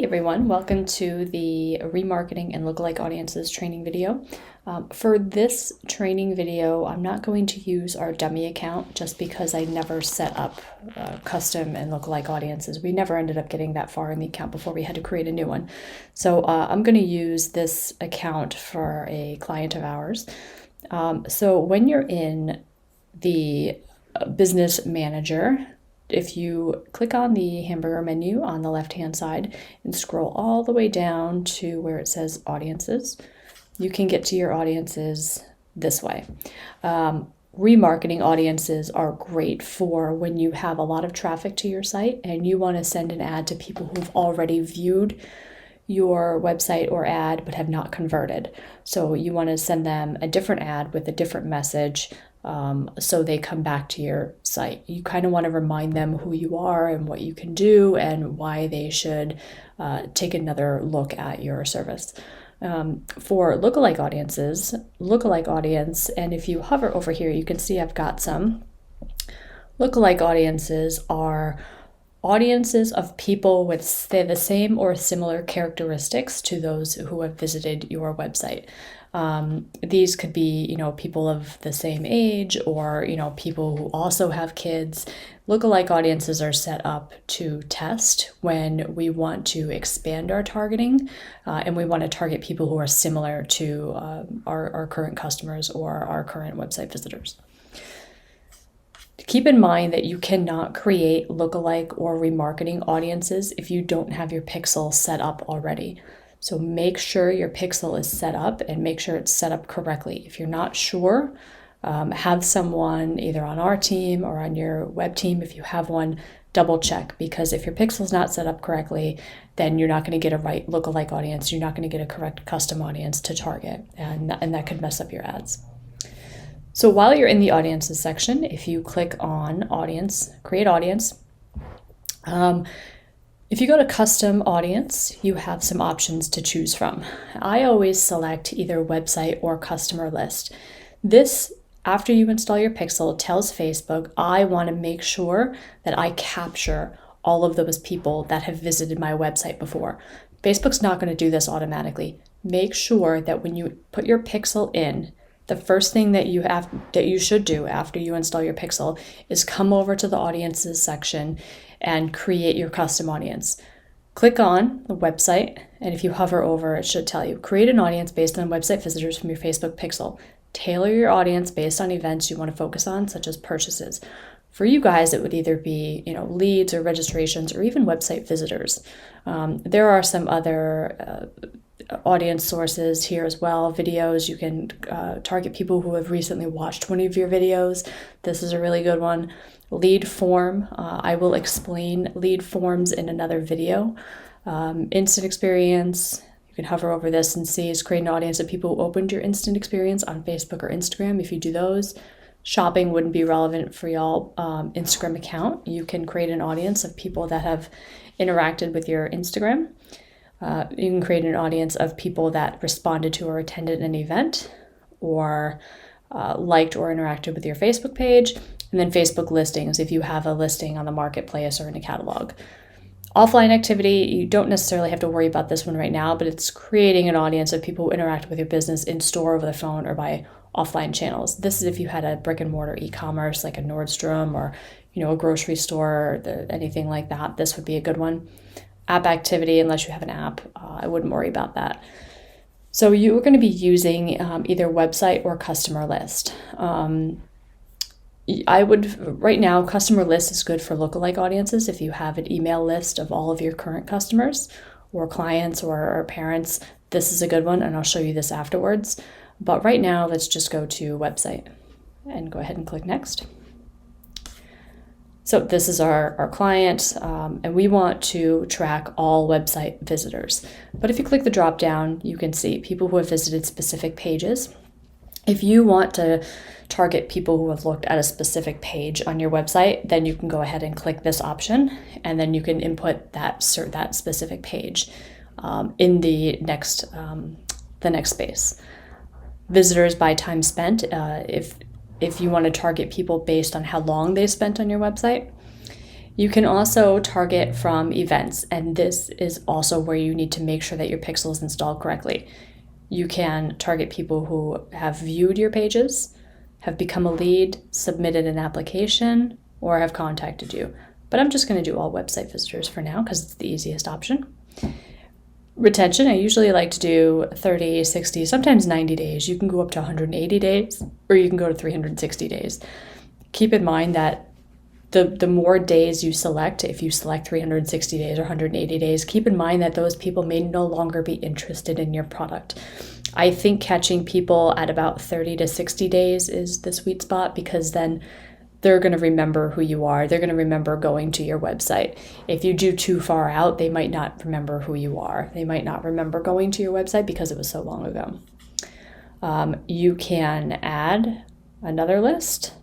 Hey everyone, welcome to the Remarketing and Lookalike Audiences training video. For this training video, I'm not going to use our dummy account just because I never set up custom and lookalike audiences. We never ended up getting that far in the account before we had to create a new one. So I'm going to use this account for a client of ours. So when you're in the business manager, if you click on the hamburger menu on the left-hand side and scroll all the way down to where it says audiences, you can get to your audiences this way. Remarketing audiences are great for when you have a lot of traffic to your site and you want to send an ad to people who've already viewed your website or ad but have not converted. So you want to send them a different ad with a different message so they come back to your site. You kind of want to remind them who you are and what you can do and why they should take another look at your service. For lookalike audiences, lookalike audience, and if you hover over here, you can see I've got some. Lookalike audiences are audiences of people with the same or similar characteristics to those who have visited your website. These could be, people of the same age or, people who also have kids. Lookalike audiences are set up to test when we want to expand our targeting and we want to target people who are similar to our current customers or our current website visitors. Keep in mind that you cannot create lookalike or remarketing audiences if you don't have your pixel set up already. So make sure your pixel is set up and make sure it's set up correctly. If you're not sure, have someone either on our team or on your web team, if you have one, double check, because if your pixel is not set up correctly, then you're not going to get a right lookalike audience. You're not going to get a correct custom audience to target, and that could mess up your ads. So while you're in the audiences section, if you click on audience, create audience, if you go to custom audience, you have some options to choose from. I always select either website or customer list. This, after you install your pixel, tells Facebook, I want to make sure that I capture all of those people that have visited my website before. Facebook's not going to do this automatically. Make sure that when you put your pixel in, the first thing that you should do after you install your pixel is come over to the audiences section and create your custom audience. Click on the website, and if you hover over, it should tell you, create an audience based on website visitors from your Facebook pixel. Tailor your audience based on events you want to focus on, such as purchases. For you guys, it would either be leads or registrations or even website visitors. There are some other audience sources here as well. Videos, you can target people who have recently watched one of your videos. This is a really good one. Lead form, I will explain lead forms in another video. Instant experience, you can hover over this and see is create an audience of people who opened your instant experience on Facebook or Instagram. If you do those, shopping wouldn't be relevant for y'all Instagram account. You can create an audience of people that have interacted with your Instagram. You can create an audience of people that responded to or attended an event or liked or interacted with your Facebook page. And then Facebook listings, if you have a listing on the marketplace or in a catalog. Offline activity, you don't necessarily have to worry about this one right now, but it's creating an audience of people who interact with your business in store, over the phone, or by offline channels. This is if you had a brick and mortar e-commerce like a Nordstrom or a grocery store or anything like that. This would be a good one. App activity, unless you have an app, I wouldn't worry about that. So you're going to be using either website or customer list. Right now, customer list is good for lookalike audiences. If you have an email list of all of your current customers or clients or parents, this is a good one, and I'll show you this afterwards. But right now, let's just go to website and go ahead and click next. So this is our client, and we want to track all website visitors. But if you click the drop down, you can see people who have visited specific pages. If you want to target people who have looked at a specific page on your website, then you can go ahead and click this option, and then you can input that specific page in the next space. Visitors by time spent. If you want to target people based on how long they spent on your website. You can also target from events, and this is also where you need to make sure that your pixel is installed correctly. You can target people who have viewed your pages, have become a lead, submitted an application, or have contacted you. But I'm just going to do all website visitors for now because it's the easiest option. Retention, I usually like to do 30, 60, sometimes 90 days. You can go up to 180 days, or you can go to 360 days. Keep in mind that the more days you select, if you select 360 days or 180 days, keep in mind that those people may no longer be interested in your product. I think catching people at about 30 to 60 days is the sweet spot, because then they're going to remember who you are. They're going to remember going to your website. If you do too far out, they might not remember who you are. They might not remember going to your website because it was so long ago. You can add another list,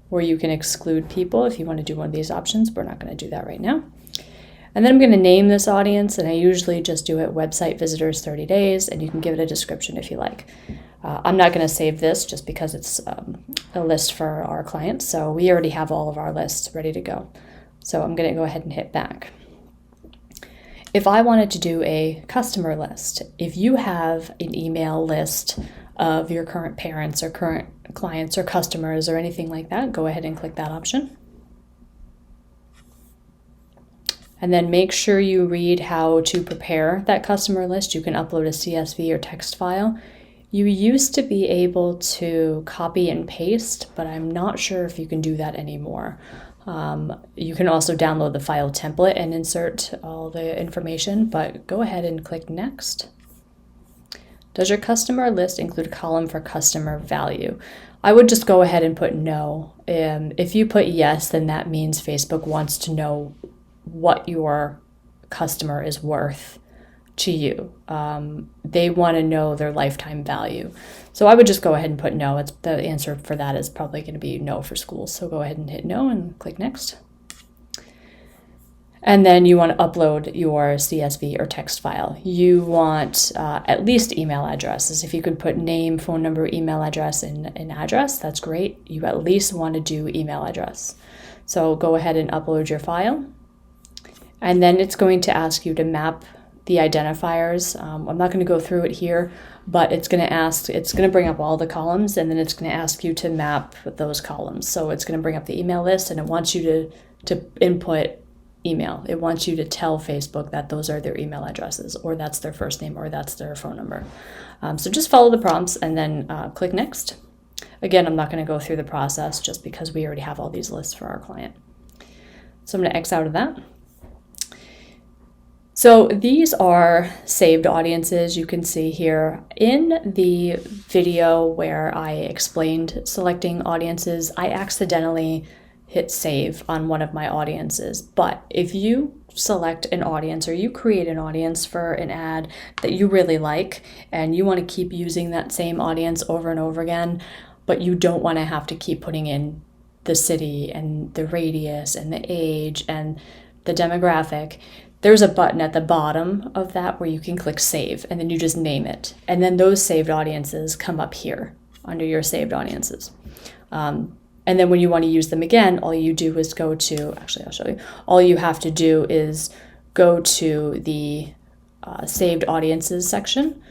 or you can exclude people if you want to do one of these options. We're not going to do that right now. And then I'm going to name this audience, and I usually just do it website visitors 30 days, and you can give it a description if you like. I'm not going to save this just because it's a list for our clients, so we already have all of our lists ready to go. So I'm going to go ahead and hit back. If I wanted to do a customer list, if you have an email list of your current parents or current clients or customers or anything like that, go ahead and click that option. And then make sure you read how to prepare that customer list. You can upload a CSV or text file. You used to be able to copy and paste, but I'm not sure if you can do that anymore. You can also download the file template and insert all the information, but go ahead and click next. Does your customer list include a column for customer value? I would just go ahead and put no. If you put yes, then that means Facebook wants to know what your customer is worth to you. They want to know their lifetime value. So I would just go ahead and put no. The answer for that is probably going to be no for schools. So go ahead and hit no and click next. And then you want to upload your CSV or text file. You want at least email addresses. If you could put name, phone number, email address, and an address, that's great. You at least want to do email address. So go ahead and upload your file. And then it's going to ask you to map the identifiers. I'm not going to go through it here, but it's going to bring up all the columns, and then it's going to ask you to map those columns. So it's going to bring up the email list, and it wants you to input email. It wants you to tell Facebook that those are their email addresses, or that's their first name, or that's their phone number. So just follow the prompts and then click next. Again, I'm not going to go through the process just because we already have all these lists for our client. So I'm going to X out of that. So these are saved audiences. You can see here in the video where I explained selecting audiences, I accidentally hit save on one of my audiences. But if you select an audience, or you create an audience for an ad that you really like, and you want to keep using that same audience over and over again, but you don't want to have to keep putting in the city and the radius and the age and the demographic, there's a button at the bottom of that where you can click save, and then you just name it. And then those saved audiences come up here under your saved audiences. And then when you want to use them again, all you do is go to, actually I'll show you, all you have to do is go to the saved audiences section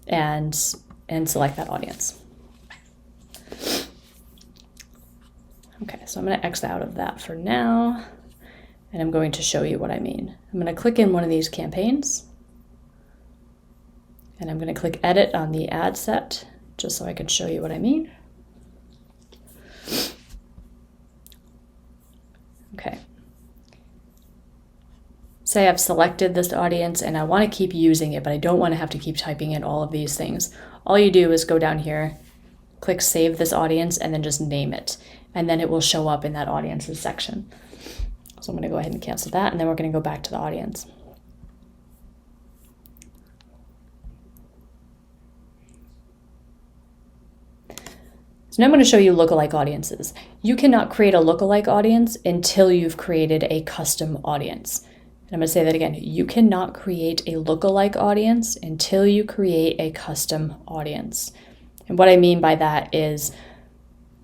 and select that audience. Okay, so I'm going to X out of that for now, and I'm going to show you what I mean. I'm going to click in one of these campaigns, and I'm going to click edit on the ad set just so I can show you what I mean. Okay. Say I've selected this audience and I want to keep using it, but I don't want to have to keep typing in all of these things. All you do is go down here, click save this audience, and then just name it. And then it will show up in that audiences section. So I'm going to go ahead and cancel that, and then we're going to go back to the audience. So now I'm going to show you lookalike audiences. You cannot create a lookalike audience until you've created a custom audience. And I'm going to say that again. You cannot create a lookalike audience until you create a custom audience. And what I mean by that is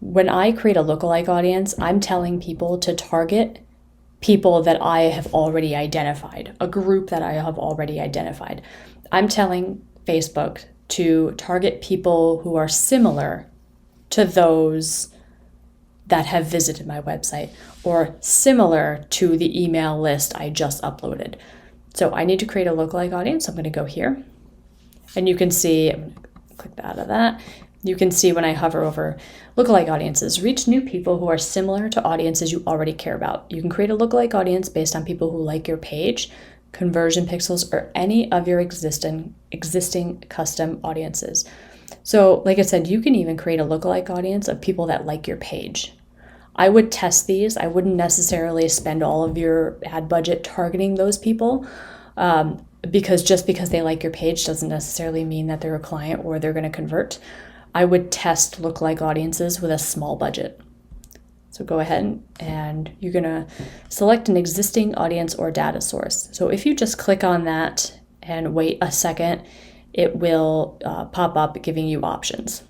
When I create a lookalike audience, I'm telling people to target people that I have already identified, a group that I have already identified. I'm telling Facebook to target people who are similar to those that have visited my website or similar to the email list I just uploaded. So I need to create a lookalike audience. I'm going to go here, and you can see, I'm going to click out of that. You can see when I hover over lookalike audiences, reach new people who are similar to audiences you already care about. You can create a lookalike audience based on people who like your page, conversion pixels, or any of your existing custom audiences. So like I said, you can even create a lookalike audience of people that like your page. I would test these. I wouldn't necessarily spend all of your ad budget targeting those people, because just because they like your page doesn't necessarily mean that they're a client or they're going to convert. I would test lookalike audiences with a small budget. So go ahead and you're going to select an existing audience or data source. So if you just click on that and wait a second, it will pop up giving you options.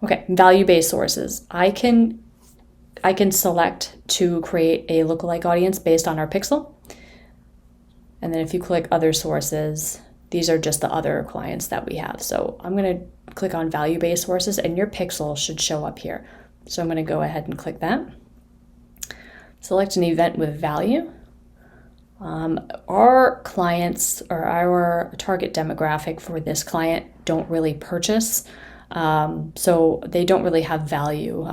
Okay, value-based sources. I can select to create a lookalike audience based on our pixel. And then if you click other sources, these are just the other clients that we have. So I'm going to click on value-based sources, and your pixel should show up here. So I'm going to go ahead and click that. Select an event with value. Our clients or our target demographic for this client don't really purchase. So they don't really have value.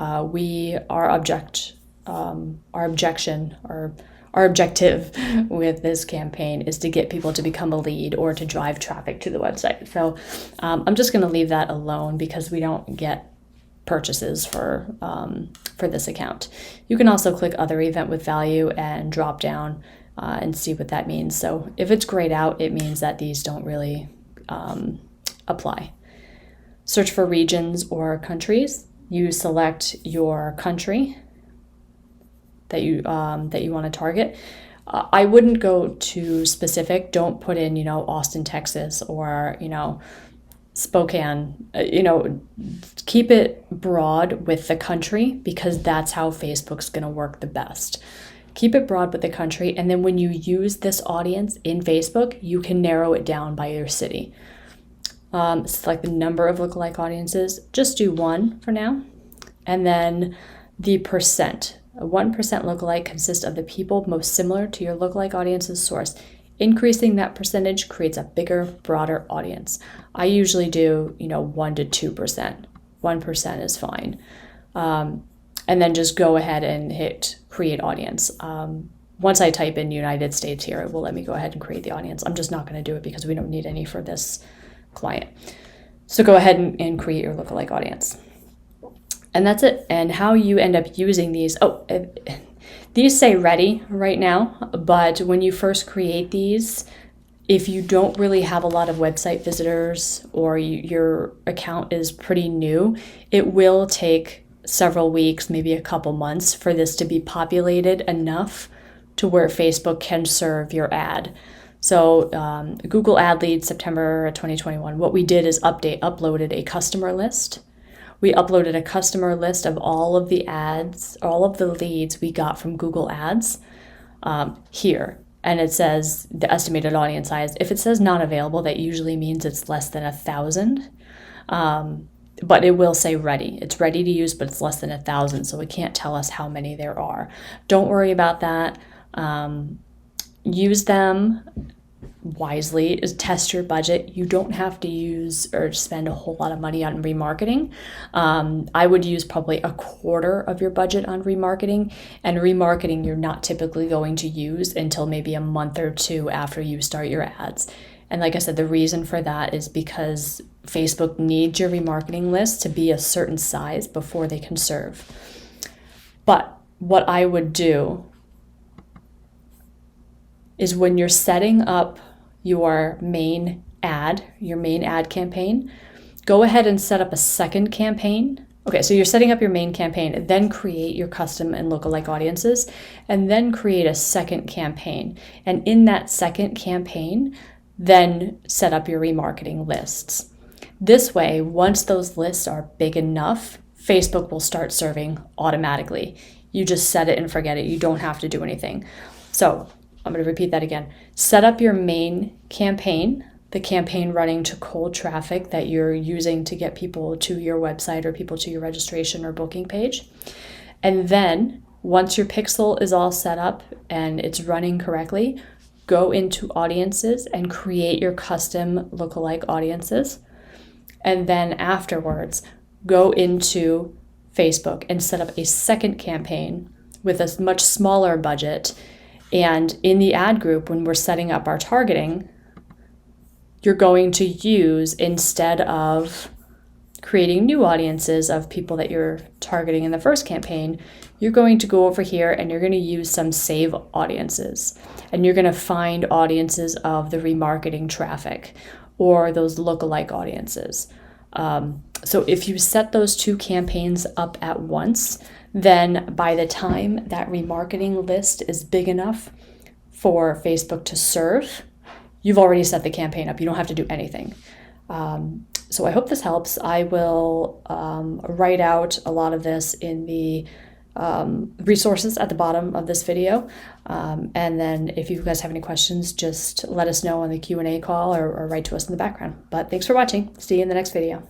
Our objective with this campaign is to get people to become a lead or to drive traffic to the website. So I'm just going to leave that alone because we don't get purchases for this account. You can also click other event with value and drop down and see what that means. So if it's grayed out, it means that these don't really apply. Search for regions or countries. You select your country that you want to target. I wouldn't go too specific. Don't put in, Austin, Texas, or, Spokane. Keep it broad with the country because that's how Facebook's going to work the best. Keep it broad with the country, and then when you use this audience in Facebook, you can narrow it down by your city. Select the number of lookalike audiences. Just do 1 for now. And then the percent. A 1% lookalike consists of the people most similar to your lookalike audience's source. Increasing that percentage creates a bigger, broader audience. I usually do, 1 to 2%. 1% is fine. And then just go ahead and hit create audience. Once I type in United States here, it will let me go ahead and create the audience. I'm just not going to do it because we don't need any for this client. So go ahead and create your lookalike audience. And that's it. And how you end up using these, these say ready right now, but when you first create these, if you don't really have a lot of website visitors or your account is pretty new, it will take several weeks, maybe a couple months for this to be populated enough to where Facebook can serve your ad. So Google Ad Leads, September 2021, what we did is uploaded a customer list. We uploaded a customer list of all of the ads, all of the leads we got from Google Ads here. And it says the estimated audience size. If it says not available, that usually means it's less than 1,000. But it will say ready. It's ready to use, but it's less than 1,000. So it can't tell us how many there are. Don't worry about that. Use them wisely. Test your budget. You don't have to use or spend a whole lot of money on remarketing. I would use probably a quarter of your budget on remarketing, and remarketing you're not typically going to use until maybe a month or 2 after you start your ads. And like I said, the reason for that is because Facebook needs your remarketing list to be a certain size before they can serve. But what I would do is when you're setting up your main ad campaign, go ahead and set up a second campaign. Okay, so you're setting up your main campaign, then create your custom and lookalike audiences, and then create a second campaign. And in that second campaign, then set up your remarketing lists. This way, once those lists are big enough, Facebook will start serving automatically. You just set it and forget it. You don't have to do anything. So I'm going to repeat that again. Set up your main campaign, the campaign running to cold traffic that you're using to get people to your website or people to your registration or booking page. And then once your pixel is all set up and it's running correctly, go into audiences and create your custom lookalike audiences. And then afterwards, go into Facebook and set up a second campaign with a much smaller budget. And in the ad group, when we're setting up our targeting, you're going to use, instead of creating new audiences of people that you're targeting in the first campaign, you're going to go over here and you're going to use some save audiences. And you're going to find audiences of the remarketing traffic or those lookalike audiences. So if you set those two campaigns up at once, then by the time that remarketing list is big enough for Facebook to serve, you've already set the campaign up. You don't have to do anything. So I hope this helps. I will write out a lot of this in the resources at the bottom of this video. And then if you guys have any questions, just let us know on the Q&A call or write to us in the background. But thanks for watching. See you in the next video.